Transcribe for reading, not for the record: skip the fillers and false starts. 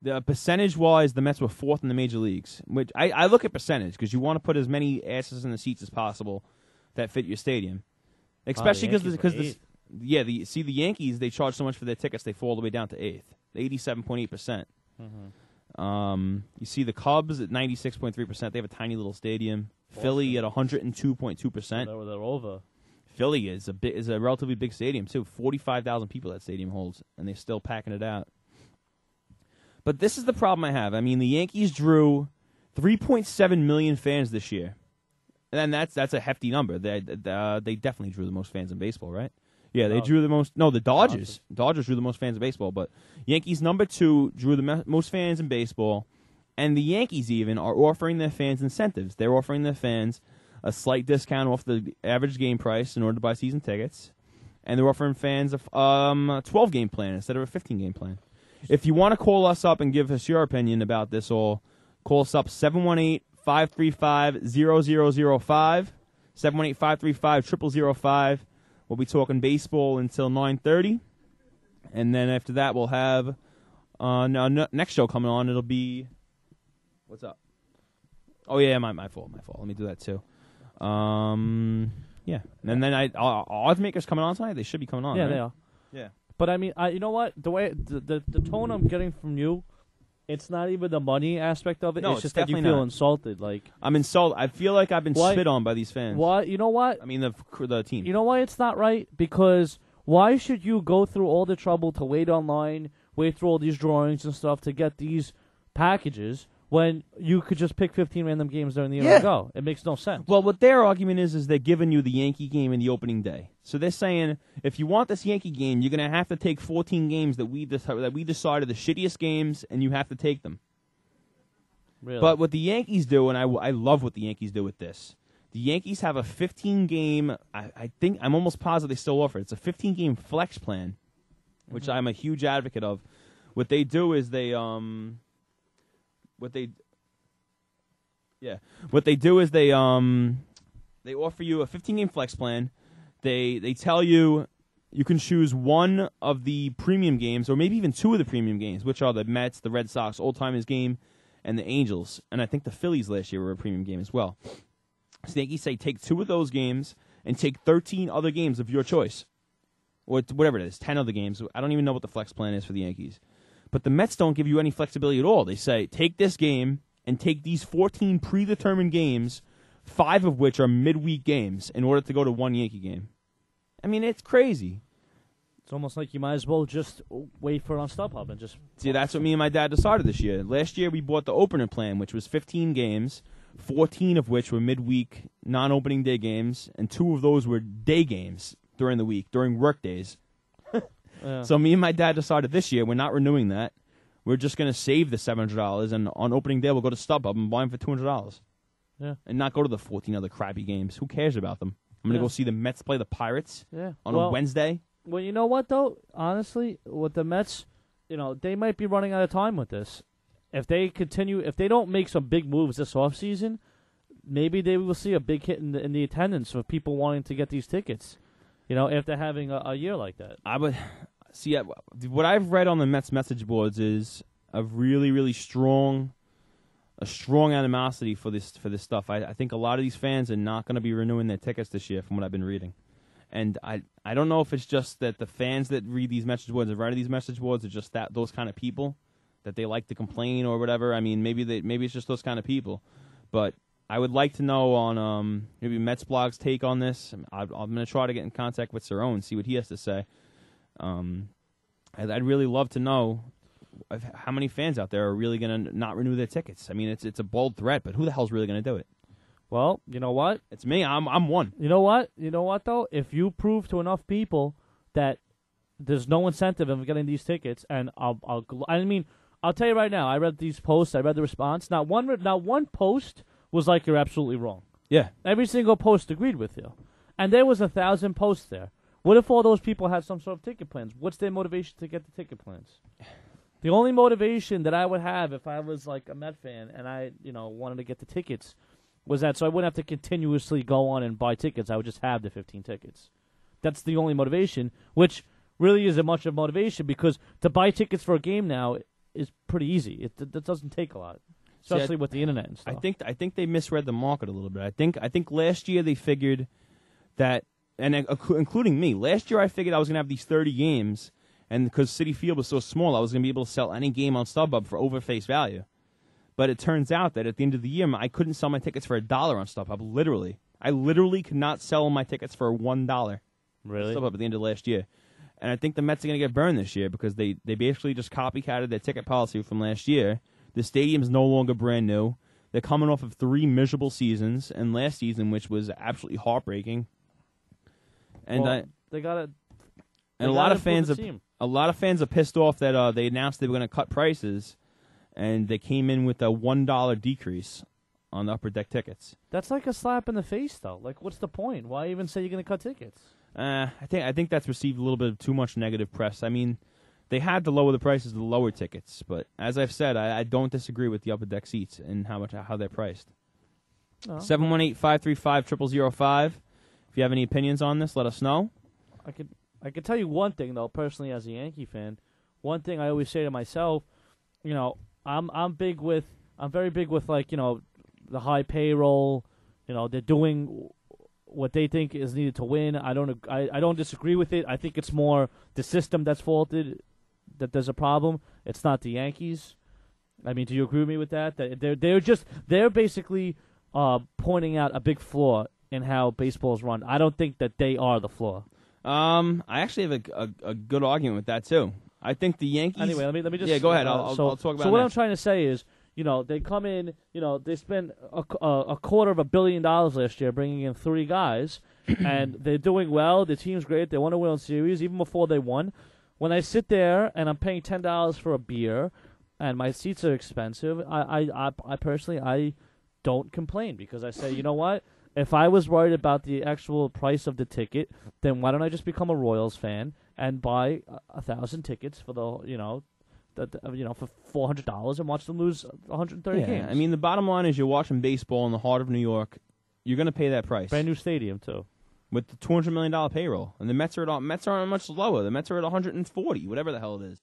The percentage-wise, the Mets were 4th in the major leagues. Which I look at percentage because you want to put as many asses in the seats as possible that fit your stadium. Especially because the Yankees, they charge so much for their tickets, they fall all the way down to 8th, 87.8%. You see the Cubs at 96.3%. They have a tiny little stadium. Boston. Philly at 102.2%. They're over. Philly is a relatively big stadium too. 45,000 people that stadium holds, and they're still packing it out. But this is the problem I have. I mean, the Yankees drew 3.7 million fans this year, and that's a hefty number. They definitely drew the most fans in baseball, right? Yeah, they drew the most. No, the Dodgers. Dodgers drew the most fans in baseball, but Yankees number 2 drew the most fans in baseball, and the Yankees even are offering their fans incentives. They're offering their fans a slight discount off the average game price in order to buy season tickets, and they're offering fans a 12-game plan instead of a 15-game plan. If you want to call us up and give us your opinion about this all, call us up 718-535-0005, 718-535-0005. We'll be talking baseball until 9:30, and then after that we'll have next show coming on. It'll be what's up? Oh yeah, my fault. Let me do that too. Yeah, and then our odds makers coming on tonight. They should be coming on. Yeah, right? they are. Yeah. But I mean, you know what? The way the tone I'm getting from you, it's not even the money aspect of it. No, it's just that you feel insulted. Like I'm insulted. I feel like I've been spit on by these fans. Why? You know what? I mean the team. You know why it's not right? Because why should you go through all the trouble to wait online, wait through all these drawings and stuff to get these packages when you could just pick 15 random games during the year and go? It makes no sense. Well, what their argument is they're giving you the Yankee game in the opening day. So they're saying if you want this Yankee game, you're going to have to take 14 games that we decided the shittiest games, and you have to take them. Really? But what the Yankees do, and I love what the Yankees do with this, the Yankees have a 15-game, I think, I'm almost positive they still offer it. It's a 15-game flex plan, which I'm a huge advocate of. What they do is they offer you a 15-game flex plan. They tell you you can choose one of the premium games, or maybe even 2 of the premium games, which are the Mets, the Red Sox, Old Timers game, and the Angels. And I think the Phillies last year were a premium game as well. So the Yankees say take 2 of those games and take 13 other games of your choice, or whatever it is, 10 other games. I don't even know what the flex plan is for the Yankees. But the Mets don't give you any flexibility at all. They say take this game and take these 14 predetermined games, 5 of which are midweek games, in order to go to one Yankee game. I mean, it's crazy. It's almost like you might as well just wait for it on StubHub and just... See, that's what me and my dad decided this year. Last year, we bought the opener plan, which was 15 games, 14 of which were midweek, non-opening day games, and 2 of those were day games during the week, during work days. Yeah. So me and my dad decided this year we're not renewing that. We're just going to save the $700, and on opening day, we'll go to StubHub and buy them for $200. Yeah. And not go to the 14 other crappy games. Who cares about them? I'm going to go see the Mets play the Pirates on a Wednesday. Well, you know what, though? Honestly, with the Mets, they might be running out of time with this. If they don't make some big moves this offseason, maybe they will see a big hit in the attendance of people wanting to get these tickets, after having a year like that. I would see what I've read on the Mets message boards is a really, really strong animosity for this stuff. I think a lot of these fans are not going to be renewing their tickets this year, from what I've been reading. And I don't know if it's just that the fans that read these message boards and write these message boards are just those kind of people that they like to complain or whatever. I mean, maybe it's just those kind of people. But I would like to know on maybe Mets Blog's take on this. I'm going to try to get in contact with Cerrone, see what he has to say. I'd really love to know how many fans out there are really going to not renew their tickets. I mean, it's a bold threat, but who the hell's really going to do it? Well, you know what? It's me. I'm one. You know what? You know what, though? If you prove to enough people that there's no incentive in getting these tickets, and I'll tell you right now, I read these posts, I read the response. Not one post was like, you're absolutely wrong. Yeah. Every single post agreed with you. And there was 1,000 posts there. What if all those people had some sort of ticket plans? What's their motivation to get the ticket plans? The only motivation that I would have if I was like a Met fan and I, wanted to get the tickets was that so I wouldn't have to continuously go on and buy tickets. I would just have the 15 tickets. That's the only motivation, which really isn't much of motivation because to buy tickets for a game now is pretty easy. It doesn't take a lot, especially with the internet and stuff. I think they misread the market a little bit. I think last year they figured that, and including me, last year I figured I was going to have these 30 games, and because Citi Field was so small, I was going to be able to sell any game on StubHub for over face value. But it turns out that at the end of the year, I couldn't sell my tickets for $1 on StubHub. I literally could not sell my tickets for $1. Really? StubHub at the end of last year. And I think the Mets are going to get burned this year because they basically just copycatted their ticket policy from last year. The stadium's no longer brand new. They're coming off of 3 miserable seasons, and last season, which was absolutely heartbreaking. And they got it. And a lot of fans are pissed off that they announced they were going to cut prices, and they came in with a $1 decrease on the upper deck tickets. That's like a slap in the face, though. Like, what's the point? Why even say you're going to cut tickets? I think that's received a little bit of too much negative press. I mean, they had to lower the prices of the lower tickets, but as I've said, I don't disagree with the upper deck seats and how they're priced. 718-535-0005. If you have any opinions on this, let us know. I could tell you one thing though, personally as a Yankee fan. One thing I always say to myself, you know, I'm very big with like, you know, the high payroll. You know, they're doing what they think is needed to win. I don't disagree with it. I think it's more the system that's faulted, that there's a problem. It's not the Yankees. I mean, do you agree with me with that? That they're basically pointing out a big flaw in how baseball is run. I don't think that they are the flaw. I actually have a good argument with that too. I think the Yankees. Anyway, let me just. Go ahead. I'll talk about. So what I'm trying to say is, you know, they come in. You know, they spent $250 million last year bringing in 3 guys, and they're doing well. The team's great. They won a World Series even before they won. When I sit there and I'm paying $10 for a beer, and my seats are expensive, I personally don't complain because I say, you know what? If I was worried about the actual price of the ticket, then why don't I just become a Royals fan and buy 1,000 tickets for for $400 and watch them lose 130 games? I mean, the bottom line is you're watching baseball in the heart of New York. You're going to pay that price. Brand new stadium too, with the $200 million payroll, and the Mets aren't much lower. The Mets are at 140, whatever the hell it is.